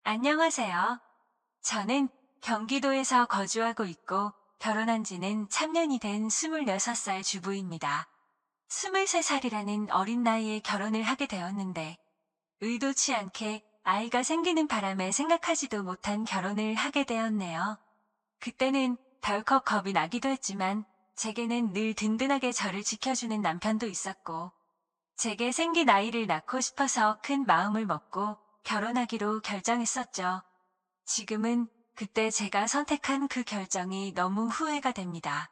안녕하세요. 저는 경기도에서 거주하고 있고 결혼한 지는 참년이 된 26살 주부입니다. 23살이라는 어린 나이에 결혼을 하게 되었는데 의도치 않게 아이가 생기는 바람에 생각하지도 못한 결혼을 하게 되었네요. 그때는 덜컥 겁이 나기도 했지만 제게는 늘 든든하게 저를 지켜주는 남편도 있었고 제게 생긴 아이를 낳고 싶어서 큰 마음을 먹고 결혼하기로 결정했었죠. 지금은 그때 제가 선택한 그 결정이 너무 후회가 됩니다.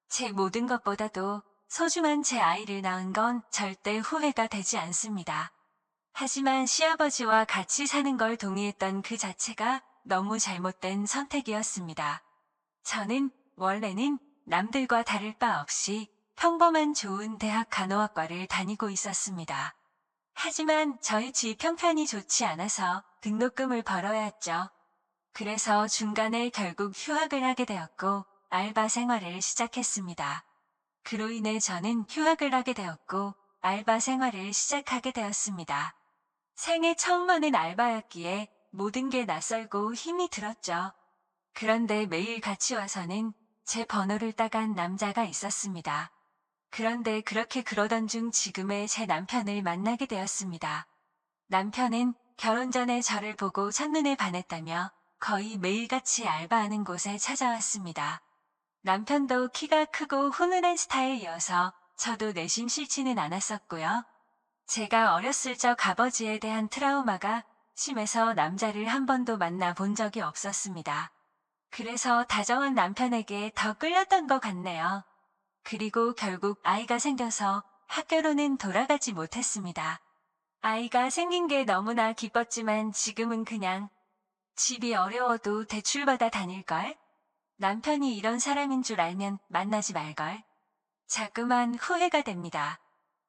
제 모든 것보다도 소중한 제 아이를 낳은 건 절대 후회가 되지 않습니다. 하지만 시아버지와 같이 사는 걸 동의했던 그 자체가 너무 잘못된 선택이었습니다. 저는 원래는 남들과 다를 바 없이 평범한 좋은 대학 간호학과를 다니고 있었습니다. 하지만 저희 집 형편이 좋지 않아서 등록금을 벌어야 했죠. 그래서 중간에 결국 휴학을 하게 되었고 알바 생활을 시작했습니다. 그로 인해 저는 휴학을 하게 되었고 알바 생활을 시작하게 되었습니다. 생애 처음 하는 알바였기에 모든 게 낯설고 힘이 들었죠. 그런데 매일 같이 와서는 제 번호를 따간 남자가 있었습니다. 그런데 그렇게 그러던 중 지금의 제 남편을 만나게 되었습니다. 남편은 결혼 전에 저를 보고 첫눈에 반했다며 거의 매일같이 알바하는 곳에 찾아왔습니다. 남편도 키가 크고 훈훈한 스타일이어서 저도 내심 싫지는 않았었고요. 제가 어렸을 적 아버지에 대한 트라우마가 심해서 남자를 한 번도 만나본 적이 없었습니다. 그래서 다정한 남편에게 더 끌렸던 것 같네요. 그리고 결국 아이가 생겨서 학교로는 돌아가지 못했습니다. 아이가 생긴 게 너무나 기뻤지만 지금은 그냥 집이 어려워도 대출받아 다닐걸? 남편이 이런 사람인 줄 알면 만나지 말걸? 자꾸만 후회가 됩니다.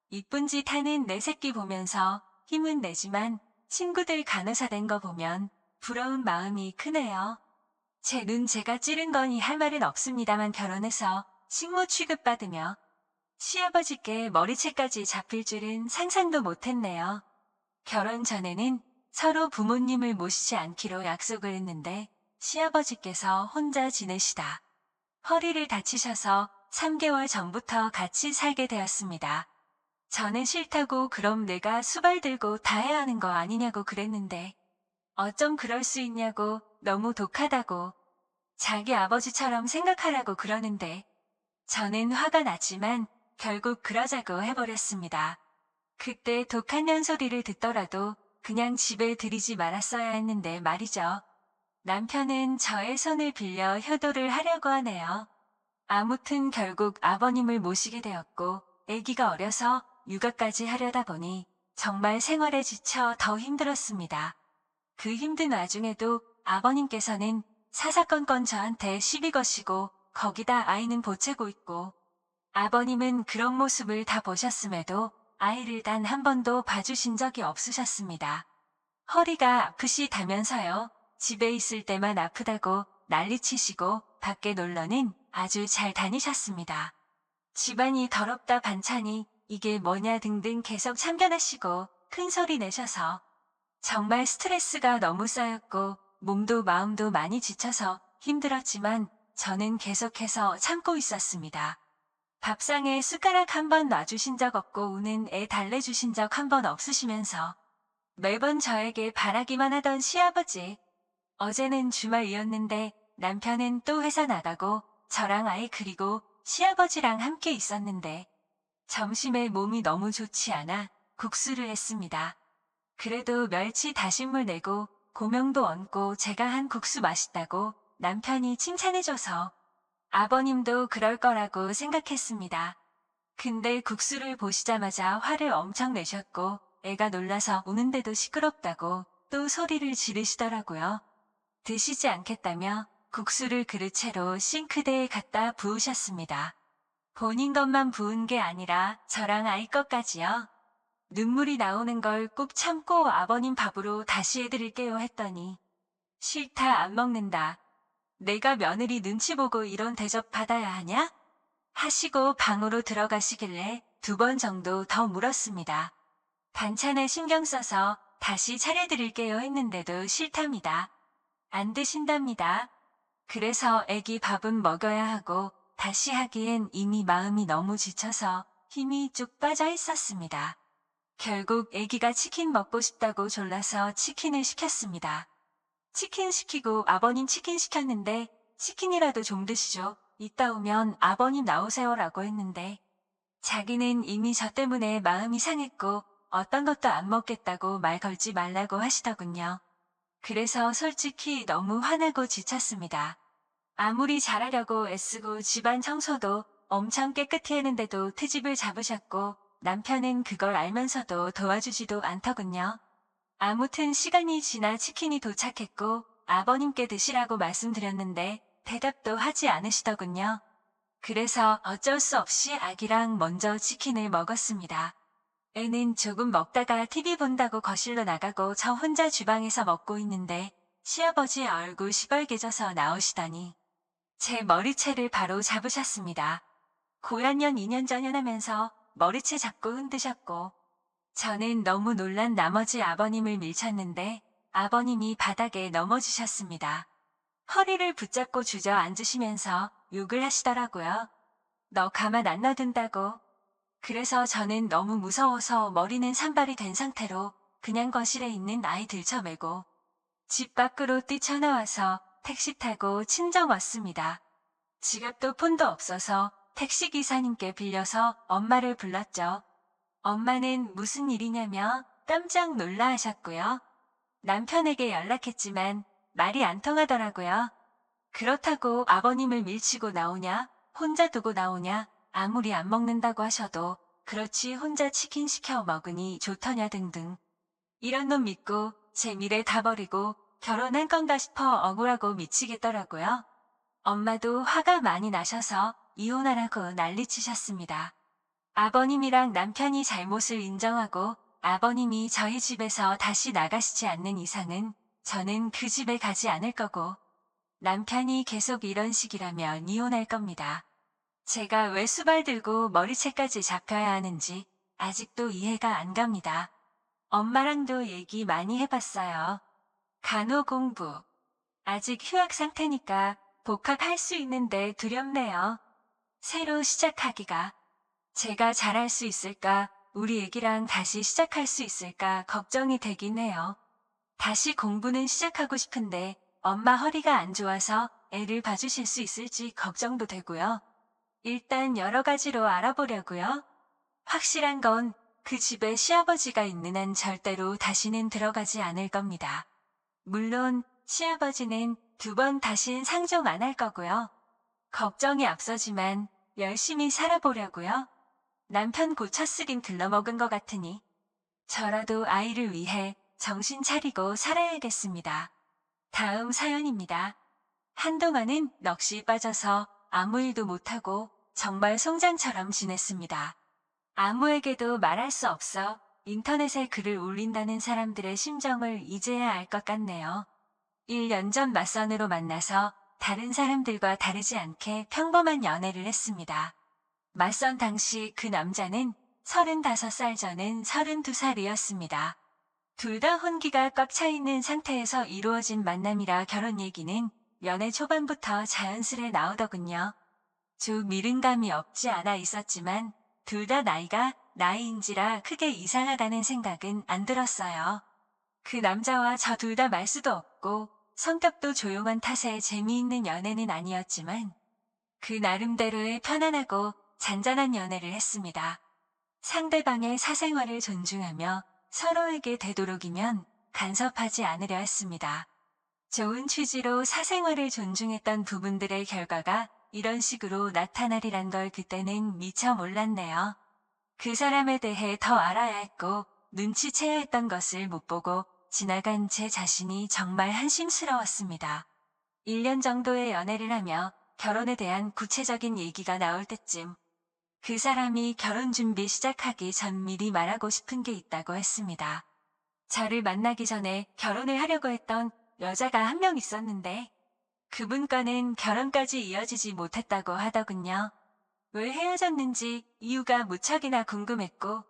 이쁜 짓 하는 내 새끼 보면서 힘은 내지만 친구들 간호사 된 거 보면 부러운 마음이 크네요. 제 눈 제가 찌른 거니 할 말은 없습니다만 결혼해서 식모 취급받으며 시아버지께 머리채까지 잡힐 줄은 상상도 못했네요. 결혼 전에는 서로 부모님을 모시지 않기로 약속을 했는데 시아버지께서 혼자 지내시다 허리를 다치셔서 3개월 전부터 같이 살게 되었습니다. 저는 싫다고 그럼 내가 수발 들고 다 해야 하는 거 아니냐고 그랬는데 어쩜 그럴 수 있냐고 너무 독하다고 자기 아버지처럼 생각하라고 그러는데 저는 화가 났지만 결국 그러자고 해버렸습니다. 그때 독한 년소리를 듣더라도 그냥 집에 들이지 말았어야 했는데 말이죠. 남편은 저의 손을 빌려 효도를 하려고 하네요. 아무튼 결국 아버님을 모시게 되었고 아기가 어려서 육아까지 하려다 보니 정말 생활에 지쳐 더 힘들었습니다. 그 힘든 와중에도 아버님께서는 사사건건 저한테 시비 거시고 거기다 아이는 보채고 있고 아버님은 그런 모습을 다 보셨음에도 아이를 단 한 번도 봐주신 적이 없으셨습니다. 허리가 아프시다면서요. 집에 있을 때만 아프다고 난리치시고 밖에 놀러는 아주 잘 다니셨습니다. 집안이 더럽다 반찬이 이게 뭐냐 등등 계속 참견하시고 큰 소리 내셔서 정말 스트레스가 너무 쌓였고 몸도 마음도 많이 지쳐서 힘들었지만 저는 계속해서 참고 있었습니다. 밥상에 숟가락 한 번 놔주신 적 없고 우는 애 달래주신 적 한 번 없으시면서 매번 저에게 바라기만 하던 시아버지. 어제는 주말이었는데 남편은 또 회사 나가고 저랑 아이 그리고 시아버지랑 함께 있었는데 점심에 몸이 너무 좋지 않아 국수를 했습니다. 그래도 멸치 다신물 내고 고명도 얹고 제가 한 국수 맛있다고 남편이 칭찬해줘서 아버님도 그럴 거라고 생각했습니다. 근데 국수를 보시자마자 화를 엄청 내셨고 애가 놀라서 우는데도 시끄럽다고 또 소리를 지르시더라고요. 드시지 않겠다며 국수를 그릇채로 싱크대에 갖다 부으셨습니다. 본인 것만 부은 게 아니라 저랑 아이 것까지요. 눈물이 나오는 걸 꾹 참고 아버님 밥으로 다시 해드릴게요 했더니 싫다 안 먹는다. 내가 며느리 눈치 보고 이런 대접 받아야 하냐? 하시고 방으로 들어가시길래 2번 정도 더 물었습니다. 반찬에 신경 써서 다시 차려드릴게요 했는데도 싫답니다. 안 드신답니다. 그래서 애기 밥은 먹여야 하고 다시 하기엔 이미 마음이 너무 지쳐서 힘이 쭉 빠져 있었습니다. 결국 애기가 치킨 먹고 싶다고 졸라서 치킨을 시켰습니다. 치킨 시키고 아버님 치킨 시켰는데 치킨이라도 좀 드시죠. 이따 오면 아버님 나오세요라고 했는데 자기는 이미 저 때문에 마음이 상했고 어떤 것도 안 먹겠다고 말 걸지 말라고 하시더군요. 그래서 솔직히 너무 화나고 지쳤습니다. 아무리 잘하려고 애쓰고 집안 청소도 엄청 깨끗이 했는데도 트집을 잡으셨고 남편은 그걸 알면서도 도와주지도 않더군요. 아무튼 시간이 지나 치킨이 도착했고 아버님께 드시라고 말씀드렸는데 대답도 하지 않으시더군요. 그래서 어쩔 수 없이 아기랑 먼저 치킨을 먹었습니다. 애는 조금 먹다가 TV 본다고 거실로 나가고 저 혼자 주방에서 먹고 있는데 시아버지 얼굴 시뻘개져서 나오시더니 제 머리채를 바로 잡으셨습니다. 고양년 2년 전연하면서 머리채 잡고 흔드셨고 저는 너무 놀란 나머지 아버님을 밀쳤는데 아버님이 바닥에 넘어지셨습니다. 허리를 붙잡고 주저앉으시면서 욕을 하시더라고요. 너 가만 안 놔둔다고. 그래서 저는 너무 무서워서 머리는 산발이 된 상태로 그냥 거실에 있는 아이 들쳐매고 집 밖으로 뛰쳐나와서 택시 타고 친정 왔습니다. 지갑도 폰도 없어서 택시기사님께 빌려서 엄마를 불렀죠. 엄마는 무슨 일이냐며 깜짝 놀라 하셨고요. 남편에게 연락했지만 말이 안 통하더라고요. 그렇다고 아버님을 밀치고 나오냐, 혼자 두고 나오냐, 아무리 안 먹는다고 하셔도 그렇지 혼자 치킨 시켜 먹으니 좋더냐 등등. 이런 놈 믿고 제 미래 다 버리고 결혼한 건가 싶어 억울하고 미치겠더라고요. 엄마도 화가 많이 나셔서 이혼하라고 난리치셨습니다. 아버님이랑 남편이 잘못을 인정하고 아버님이 저희 집에서 다시 나가시지 않는 이상은 저는 그 집에 가지 않을 거고 남편이 계속 이런 식이라면 이혼할 겁니다. 제가 왜 수발 들고 머리채까지 잡혀야 하는지 아직도 이해가 안 갑니다. 엄마랑도 얘기 많이 해봤어요. 간호 공부. 아직 휴학 상태니까 복학할 수 있는데 두렵네요. 새로 시작하기가. 제가 잘할 수 있을까, 우리 애기랑 다시 시작할 수 있을까 걱정이 되긴 해요. 다시 공부는 시작하고 싶은데 엄마 허리가 안 좋아서 애를 봐주실 수 있을지 걱정도 되고요. 일단 여러 가지로 알아보려고요. 확실한 건 그 집에 시아버지가 있는 한 절대로 다시는 들어가지 않을 겁니다. 물론 시아버지는 2번 다신 상종 안 할 거고요. 걱정이 앞서지만 열심히 살아보려고요. 남편 고쳐쓰긴 들러먹은 것 같으니 저라도 아이를 위해 정신 차리고 살아야겠습니다. 다음 사연입니다. 한동안은 넋이 빠져서 아무 일도 못하고 정말 송장처럼 지냈습니다. 아무에게도 말할 수 없어 인터넷에 글을 올린다는 사람들의 심정을 이제야 알 것 같네요. 1년 전 맞선으로 만나서 다른 사람들과 다르지 않게 평범한 연애를 했습니다. 맞선 당시 그 남자는 35살 저는 32살이었습니다. 둘 다 혼기가 꽉 차 있는 상태에서 이루어진 만남이라 결혼 얘기는 연애 초반부터 자연스레 나오더군요. 좀 미련감이 없지 않아 있었지만 둘 다 나이가 나이인지라 크게 이상하다는 생각은 안 들었어요. 그 남자와 저 둘 다 말수도 없고 성격도 조용한 탓에 재미있는 연애는 아니었지만 그 나름대로의 편안하고 잔잔한 연애를 했습니다. 상대방의 사생활을 존중하며 서로에게 되도록이면 간섭하지 않으려 했습니다. 좋은 취지로 사생활을 존중했던 부분들의 결과가 이런 식으로 나타나리란 걸 그때는 미처 몰랐네요. 그 사람에 대해 더 알아야 했고 눈치채야 했던 것을 못 보고 지나간 제 자신이 정말 한심스러웠습니다. 1년 정도의 연애를 하며 결혼에 대한 구체적인 얘기가 나올 때쯤 그 사람이 결혼 준비 시작하기 전 미리 말하고 싶은 게 있다고 했습니다. 저를 만나기 전에 결혼을 하려고 했던 여자가 한 명 있었는데 그분과는 결혼까지 이어지지 못했다고 하더군요. 왜 헤어졌는지 이유가 무척이나 궁금했고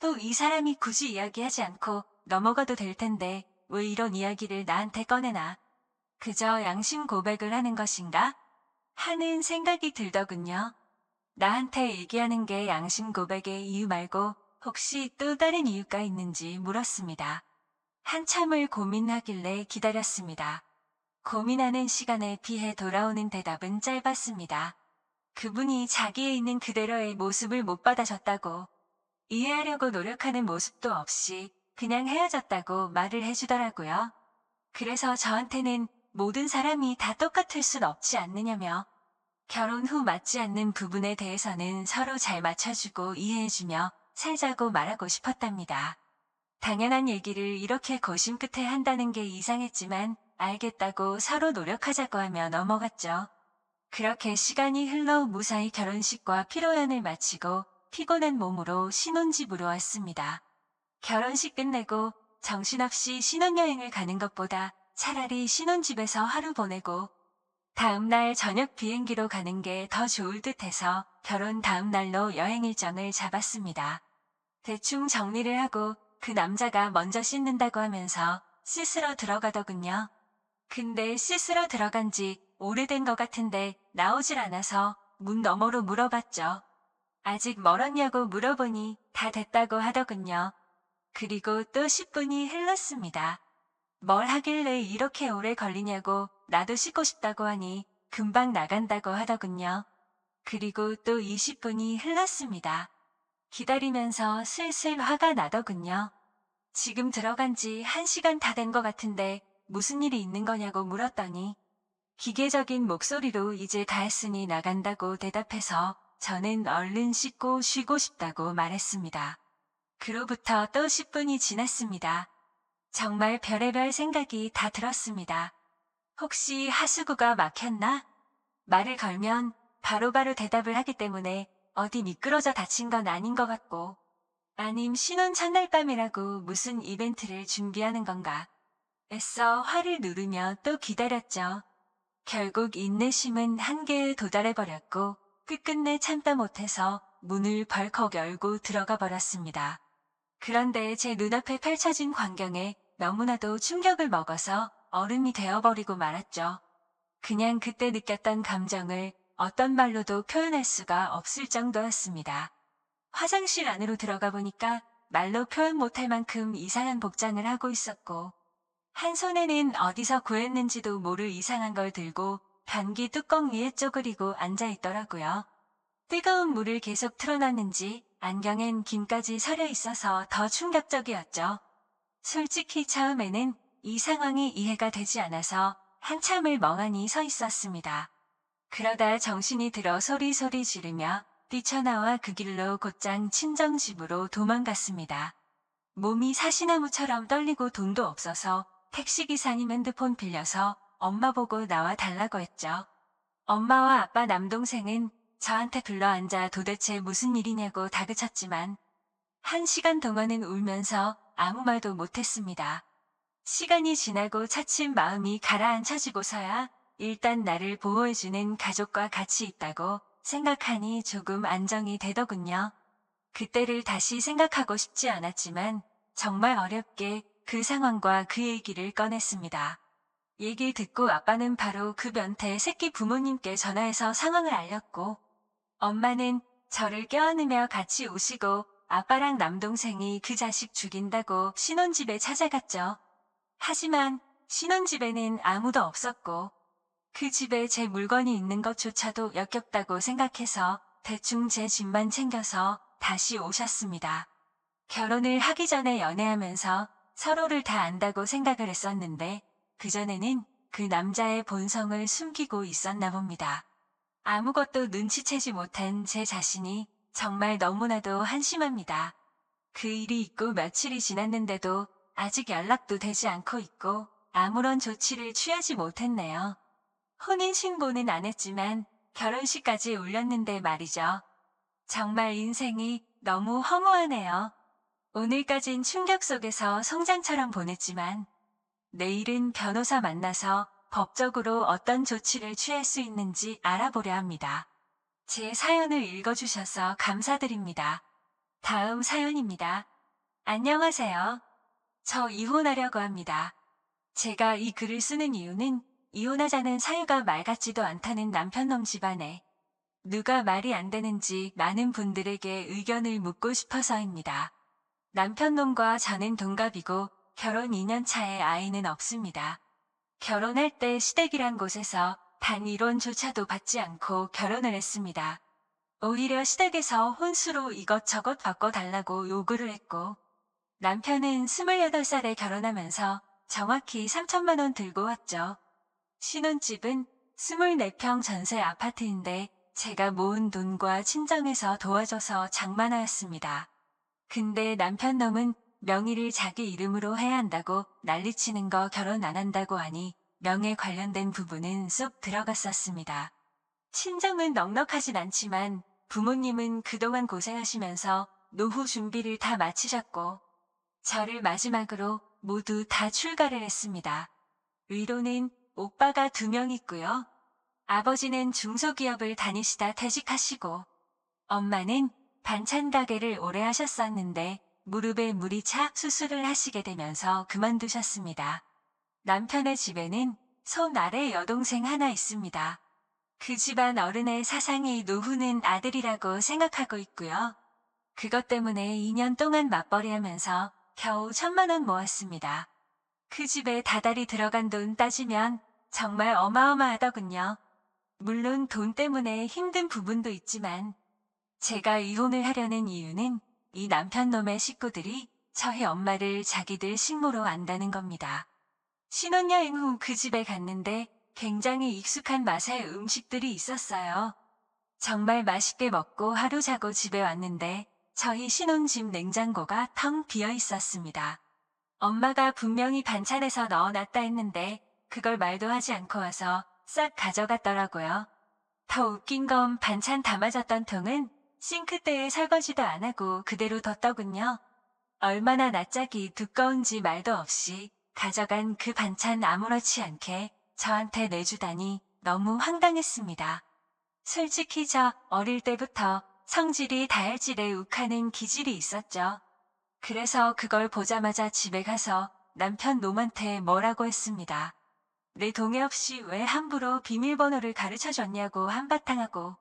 또 이 사람이 굳이 이야기하지 않고 넘어가도 될 텐데 왜 이런 이야기를 나한테 꺼내나? 그저 양심 고백을 하는 것인가? 하는 생각이 들더군요. 나한테 얘기하는 게 양심 고백의 이유 말고 혹시 또 다른 이유가 있는지 물었습니다. 한참을 고민하길래 기다렸습니다. 고민하는 시간에 비해 돌아오는 대답은 짧았습니다. 그분이 자기에 있는 그대로의 모습을 못 받아줬다고, 이해하려고 노력하는 모습도 없이 그냥 헤어졌다고 말을 해주더라고요. 그래서 저한테는 모든 사람이 다 똑같을 순 없지 않느냐며, 결혼 후 맞지 않는 부분에 대해서는 서로 잘 맞춰주고 이해해주며 살자고 말하고 싶었답니다. 당연한 얘기를 이렇게 고심 끝에 한다는 게 이상했지만 알겠다고 서로 노력하자고 하며 넘어갔죠. 그렇게 시간이 흘러 무사히 결혼식과 피로연을 마치고 피곤한 몸으로 신혼집으로 왔습니다. 결혼식 끝내고 정신없이 신혼여행을 가는 것보다 차라리 신혼집에서 하루 보내고 다음날 저녁 비행기로 가는 게 더 좋을 듯해서 결혼 다음날로 여행 일정을 잡았습니다. 대충 정리를 하고 그 남자가 먼저 씻는다고 하면서 씻으러 들어가더군요. 근데 씻으러 들어간 지 오래된 것 같은데 나오질 않아서 문 너머로 물어봤죠. 아직 멀었냐고 물어보니 다 됐다고 하더군요. 그리고 또 10분이 흘렀습니다. 뭘 하길래 이렇게 오래 걸리냐고 나도 씻고 싶다고 하니 금방 나간다고 하더군요. 그리고 또 20분이 흘렀습니다. 기다리면서 슬슬 화가 나더군요. 지금 들어간 지 1시간 다 된 것 같은데 무슨 일이 있는 거냐고 물었더니 기계적인 목소리로 이제 다 했으니 나간다고 대답해서 저는 얼른 씻고 쉬고 싶다고 말했습니다. 그로부터 또 10분이 지났습니다. 정말 별의별 생각이 다 들었습니다. 혹시 하수구가 막혔나? 말을 걸면 바로바로 대답을 하기 때문에 어디 미끄러져 다친 건 아닌 것 같고, 아님 신혼 첫날 밤이라고 무슨 이벤트를 준비하는 건가. 애써 화를 누르며 또 기다렸죠. 결국 인내심은 한계에 도달해버렸고 끝끝내 참다 못해서 문을 벌컥 열고 들어가 버렸습니다. 그런데 제 눈앞에 펼쳐진 광경에 너무나도 충격을 먹어서 얼음이 되어버리고 말았죠. 그냥 그때 느꼈던 감정을 어떤 말로도 표현할 수가 없을 정도였습니다. 화장실 안으로 들어가 보니까 말로 표현 못할 만큼 이상한 복장을 하고 있었고, 한 손에는 어디서 구했는지도 모를 이상한 걸 들고 변기 뚜껑 위에 쪼그리고 앉아 있더라고요. 뜨거운 물을 계속 틀어놨는지 안경엔 김까지 서려 있어서 더 충격적이었죠. 솔직히 처음에는 이 상황이 이해가 되지 않아서 한참을 멍하니 서 있었습니다. 그러다 정신이 들어 소리소리 지르며 뛰쳐나와 그 길로 곧장 친정집으로 도망갔습니다. 몸이 사시나무처럼 떨리고 돈도 없어서 택시기사님 핸드폰 빌려서 엄마 보고 나와 달라고 했죠. 엄마와 아빠 남동생은 저한테 둘러앉아 도대체 무슨 일이냐고 다그쳤지만 1시간 동안은 울면서 아무 말도 못했습니다. 시간이 지나고 차츰 마음이 가라앉혀지고서야 일단 나를 보호해주는 가족과 같이 있다고 생각하니 조금 안정이 되더군요. 그때를 다시 생각하고 싶지 않았지만 정말 어렵게 그 상황과 그 얘기를 꺼냈습니다. 얘기 듣고 아빠는 바로 그 변태 새끼 부모님께 전화해서 상황을 알렸고, 엄마는 저를 껴안으며 같이 우시고 아빠랑 남동생이 그 자식 죽인다고 신혼집에 찾아갔죠. 하지만 신혼집에는 아무도 없었고 그 집에 제 물건이 있는 것조차도 역겹다고 생각해서 대충 제 집만 챙겨서 다시 오셨습니다. 결혼을 하기 전에 연애하면서 서로를 다 안다고 생각을 했었는데 그전에는 그 남자의 본성을 숨기고 있었나 봅니다. 아무것도 눈치채지 못한 제 자신이 정말 너무나도 한심합니다. 그 일이 있고 며칠이 지났는데도 아직 연락도 되지 않고 있고 아무런 조치를 취하지 못했네요. 혼인신고는 안 했지만 결혼식까지 올렸는데 말이죠. 정말 인생이 너무 허무하네요. 오늘까진 충격 속에서 성장처럼 보냈지만 내일은 변호사 만나서 법적으로 어떤 조치를 취할 수 있는지 알아보려 합니다. 제 사연을 읽어주셔서 감사드립니다. 다음 사연입니다. 안녕하세요. 저 이혼하려고 합니다. 제가 이 글을 쓰는 이유는 이혼하자는 사유가 말 같지도 않다는 남편놈 집안에 누가 말이 안 되는지 많은 분들에게 의견을 묻고 싶어서입니다. 남편놈과 저는 동갑이고 결혼 2년 차에 아이는 없습니다. 결혼할 때 시댁이란 곳에서 반이혼조차도 받지 않고 결혼을 했습니다. 오히려 시댁에서 혼수로 이것저것 바꿔달라고 요구를 했고, 남편은 28살에 결혼하면서 정확히 3천만 원 들고 왔죠. 신혼집은 24평 전세 아파트인데 제가 모은 돈과 친정에서 도와줘서 장만하였습니다. 근데 남편놈은 명의를 자기 이름으로 해야 한다고 난리치는 거 결혼 안 한다고 하니 명예 관련된 부분은 쏙 들어갔었습니다. 친정은 넉넉하진 않지만 부모님은 그동안 고생하시면서 노후 준비를 다 마치셨고 저를 마지막으로 모두 다 출가를 했습니다. 위로는 오빠가 2명 있고요. 아버지는 중소기업을 다니시다 퇴직하시고 엄마는 반찬 가게를 오래 하셨었는데 무릎에 물이 차 수술을 하시게 되면서 그만두셨습니다. 남편의 집에는 손 아래 여동생 하나 있습니다. 그 집안 어른의 사상이 노후는 아들이라고 생각하고 있고요. 그것 때문에 2년 동안 맞벌이하면서 겨우 1,000만 원 모았습니다. 그 집에 다달이 들어간 돈 따지면 정말 어마어마하더군요. 물론 돈 때문에 힘든 부분도 있지만 제가 이혼을 하려는 이유는 이 남편놈의 식구들이 저희 엄마를 자기들 식모로 안다는 겁니다. 신혼여행 후 그 집에 갔는데 굉장히 익숙한 맛의 음식들이 있었어요. 정말 맛있게 먹고 하루 자고 집에 왔는데 저희 신혼집 냉장고가 텅 비어 있었습니다. 엄마가 분명히 반찬에서 넣어놨다 했는데 그걸 말도 하지 않고 와서 싹 가져갔더라고요. 더 웃긴 건 반찬 담아졌던 통은 싱크대에 설거지도 안 하고 그대로 뒀더군요. 얼마나 낯짝이 두꺼운지 말도 없이 가져간 그 반찬 아무렇지 않게 저한테 내주다니 너무 황당했습니다. 솔직히 저 어릴 때부터 성질이 다혈질에 욱하는 기질이 있었죠. 그래서 그걸 보자마자 집에 가서 남편 놈한테 뭐라고 했습니다. 내 동의 없이 왜 함부로 비밀번호를 가르쳐줬냐고 한바탕 하고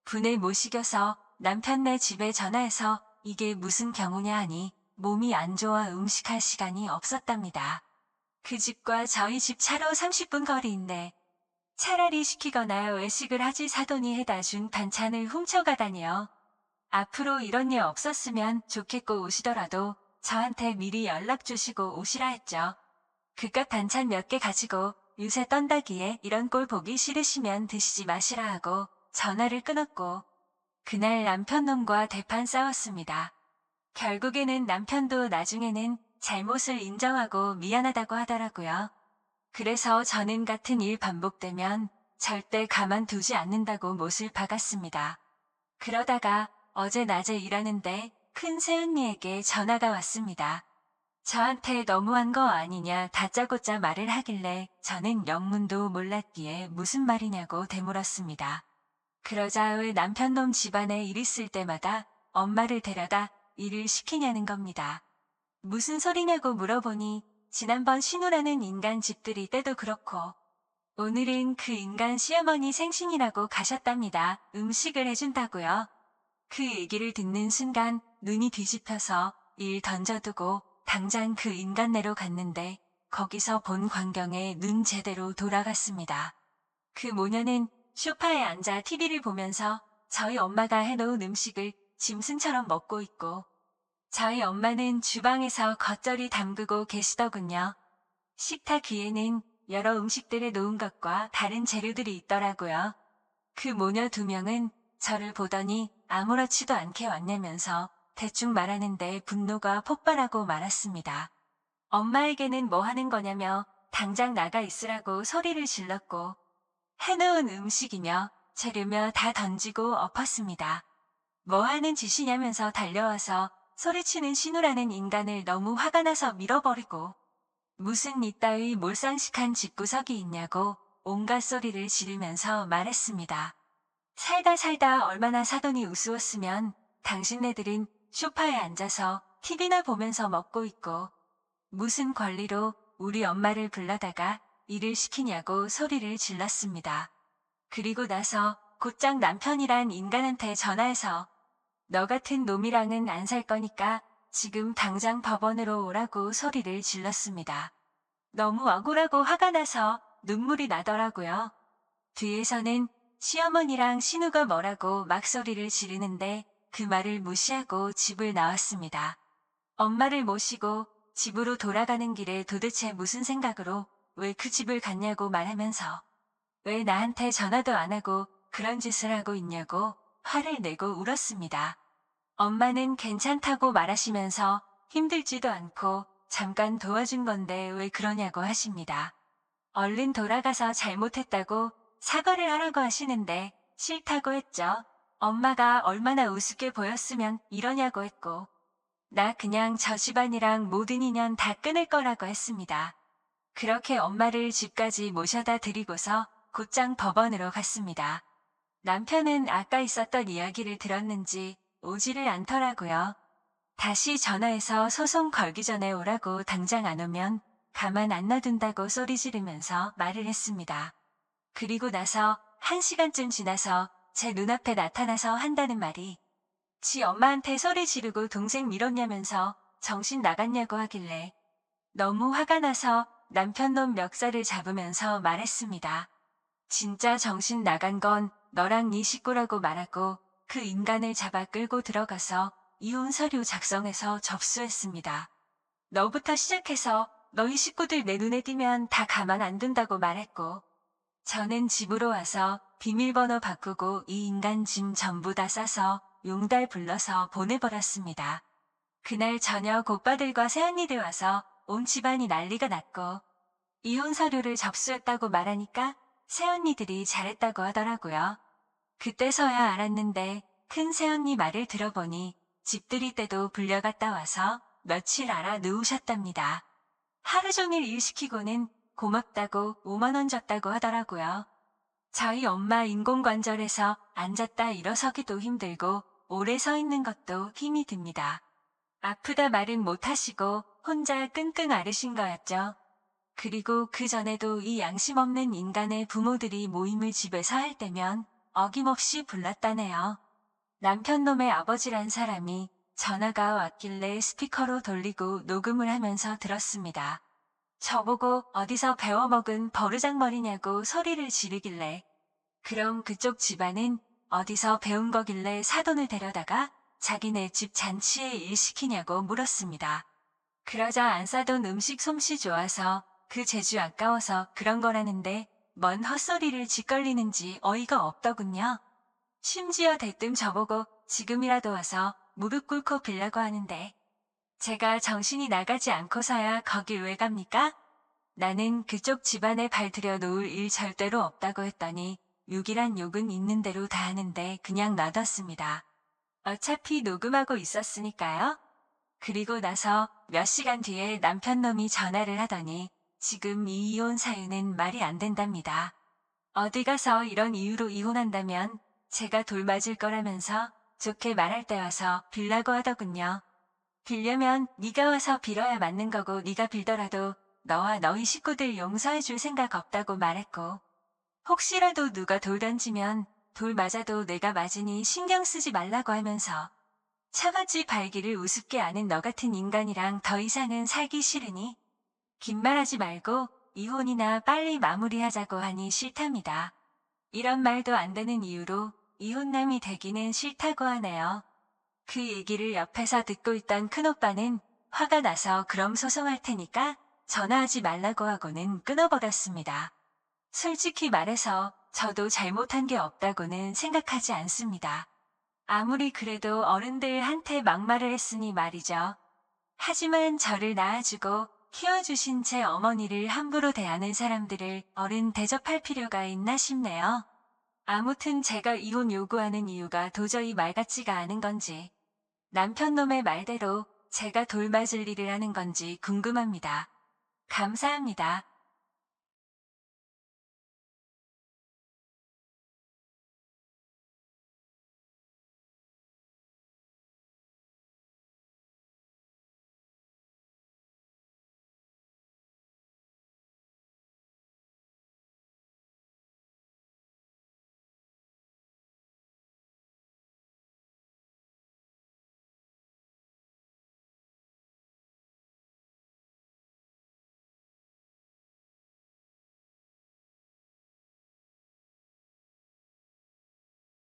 분을 못 식여서 남편네 집에 전화해서 이게 무슨 경우냐 하니 몸이 안 좋아 음식할 시간이 없었답니다. 그 집과 저희 집 차로 30분 거리인데 차라리 시키거나 외식을 하지 사돈이 해다 준 반찬을 훔쳐가다니요. 앞으로 이런 일 없었으면 좋겠고 오시더라도 저한테 미리 연락 주시고 오시라 했죠. 그깟 반찬 몇 개 가지고 요새 떤다기에 이런 꼴 보기 싫으시면 드시지 마시라 하고 전화를 끊었고 그날 남편놈과 대판 싸웠습니다. 결국에는 남편도 나중에는 잘못을 인정하고 미안하다고 하더라고요. 그래서 저는 같은 일 반복되면 절대 가만두지 않는다고 못을 박았습니다. 그러다가 어제 낮에 일하는데 큰 새언니에게 전화가 왔습니다. 저한테 너무한 거 아니냐 다짜고짜 말을 하길래 저는 영문도 몰랐기에 무슨 말이냐고 되물었습니다. 그러자 왜 남편놈 집안에 일 있을 때마다 엄마를 데려다 일을 시키냐는 겁니다. 무슨 소리냐고 물어보니 지난번 신우라는 인간 집들이 때도 그렇고 오늘은 그 인간 시어머니 생신이라고 가셨답니다. 음식을 해준다고요. 그 얘기를 듣는 순간 눈이 뒤집혀서 일 던져두고 당장 그 인간네로 갔는데 거기서 본 광경에 눈 제대로 돌아갔습니다. 그 모녀는 소파에 앉아 TV를 보면서 저희 엄마가 해놓은 음식을 짐승처럼 먹고 있고 저희 엄마는 주방에서 겉절이 담그고 계시더군요. 식탁 위에는 여러 음식들을 놓은 것과 다른 재료들이 있더라고요. 그 모녀 2명은 저를 보더니 아무렇지도 않게 왔냐면서 대충 말하는데 분노가 폭발하고 말았습니다. 엄마에게는 뭐 하는 거냐며 당장 나가 있으라고 소리를 질렀고 해놓은 음식이며 재료며 다 던지고 엎었습니다. 뭐 하는 짓이냐면서 달려와서 소리치는 신우라는 인간을 너무 화가 나서 밀어버리고 무슨 이따위 몰상식한 집구석이 있냐고 온갖 소리를 지르면서 말했습니다. 살다 살다 얼마나 사돈이 우스웠으면 당신네들은 소파에 앉아서 TV나 보면서 먹고 있고 무슨 권리로 우리 엄마를 불러다가 일을 시키냐고 소리를 질렀습니다. 그리고 나서 곧장 남편이란 인간한테 전화해서 너 같은 놈이랑은 안 살 거니까 지금 당장 법원으로 오라고 소리를 질렀습니다. 너무 억울하고 화가 나서 눈물이 나더라고요. 뒤에서는 시어머니랑 신우가 뭐라고 막 소리를 지르는데 그 말을 무시하고 집을 나왔습니다. 엄마를 모시고 집으로 돌아가는 길에 도대체 무슨 생각으로 왜 그 집을 갔냐고 말하면서 왜 나한테 전화도 안 하고 그런 짓을 하고 있냐고 화를 내고 울었습니다. 엄마는 괜찮다고 말하시면서 힘들지도 않고 잠깐 도와준 건데 왜 그러냐고 하십니다. 얼른 돌아가서 잘못했다고 사과를 하라고 하시는데 싫다고 했죠. 엄마가 얼마나 우습게 보였으면 이러냐고 했고 나 그냥 저 집안이랑 모든 인연 다 끊을 거라고 했습니다. 그렇게 엄마를 집까지 모셔다 드리고서 곧장 법원으로 갔습니다. 남편은 아까 있었던 이야기를 들었는지 오지를 않더라고요. 다시 전화해서 소송 걸기 전에 오라고 당장 안 오면 가만 안 놔둔다고 소리 지르면서 말을 했습니다. 그리고 나서 1시간쯤 지나서 제 눈앞에 나타나서 한다는 말이 지 엄마한테 소리 지르고 동생 밀었냐면서 정신 나갔냐고 하길래 너무 화가 나서 남편놈 멱살을 잡으면서 말했습니다. 진짜 정신 나간 건 너랑 네 식구라고 말하고 그 인간을 잡아 끌고 들어가서 이혼 서류 작성해서 접수했습니다. 너부터 시작해서 너희 식구들 내 눈에 띄면 다 가만 안 둔다고 말했고 저는 집으로 와서 비밀번호 바꾸고 이 인간 짐 전부 다 싸서 용달 불러서 보내버렸습니다. 그날 저녁 오빠들과 새언니들 와서 온 집안이 난리가 났고 이혼 서류를 접수했다고 말하니까 새언니들이 잘했다고 하더라고요. 그때서야 알았는데 큰 새언니 말을 들어보니 집들이 때도 불려갔다 와서 며칠 알아 누우셨답니다. 하루 종일 일 시키고는 고맙다고 5만 원 줬다고 하더라고요. 저희 엄마 인공관절에서 앉았다 일어서기도 힘들고 오래 서 있는 것도 힘이 듭니다. 아프다 말은 못하시고 혼자 끙끙 앓으신 거였죠. 그리고 그 전에도 이 양심 없는 인간의 부모들이 모임을 집에서 할 때면 어김없이 불렀다네요. 남편놈의 아버지란 사람이 전화가 왔길래 스피커로 돌리고 녹음을 하면서 들었습니다. 저보고 어디서 배워먹은 버르장머리냐고 소리를 지르길래 그럼 그쪽 집안은 어디서 배운 거길래 사돈을 데려다가 자기네 집 잔치에 일 시키냐고 물었습니다. 그러자 안 싸던 음식 솜씨 좋아서 그 재주 아까워서 그런 거라는데 뭔 헛소리를 짓걸리는지 어이가 없더군요. 심지어 대뜸 저보고 지금이라도 와서 무릎 꿇고 빌라고 하는데 제가 정신이 나가지 않고서야 거길 왜 갑니까? 나는 그쪽 집안에 발들여 놓을 일 절대로 없다고 했더니 욕이란 욕은 있는 대로 다 하는데 그냥 놔뒀습니다. 어차피 녹음하고 있었으니까요. 그리고 나서 몇 시간 뒤에 남편놈이 전화를 하더니 지금 이 이혼 사유는 말이 안 된답니다. 어디 가서 이런 이유로 이혼한다면 제가 돌 맞을 거라면서 좋게 말할 때 와서 빌라고 하더군요. 빌려면 네가 와서 빌어야 맞는 거고 네가 빌더라도 너와 너희 식구들 용서해 줄 생각 없다고 말했고 혹시라도 누가 돌 던지면 돌 맞아도 내가 맞으니 신경 쓰지 말라고 하면서 차가지 발기를 우습게 아는 너 같은 인간이랑 더 이상은 살기 싫으니 긴 말하지 말고 이혼이나 빨리 마무리하자고 하니 싫답니다. 이런 말도 안 되는 이유로 이혼남이 되기는 싫다고 하네요. 그 얘기를 옆에서 듣고 있던 큰오빠는 화가 나서 그럼 소송할 테니까 전화하지 말라고 하고는 끊어버렸습니다. 솔직히 말해서 저도 잘못한 게 없다고는 생각하지 않습니다. 아무리 그래도 어른들한테 막말을 했으니 말이죠. 하지만 저를 낳아주고 키워주신 제 어머니를 함부로 대하는 사람들을 어른 대접할 필요가 있나 싶네요. 아무튼 제가 이혼 요구하는 이유가 도저히 말 같지가 않은 건지 남편놈의 말대로 제가 돌 맞을 일을 하는 건지 궁금합니다. 감사합니다.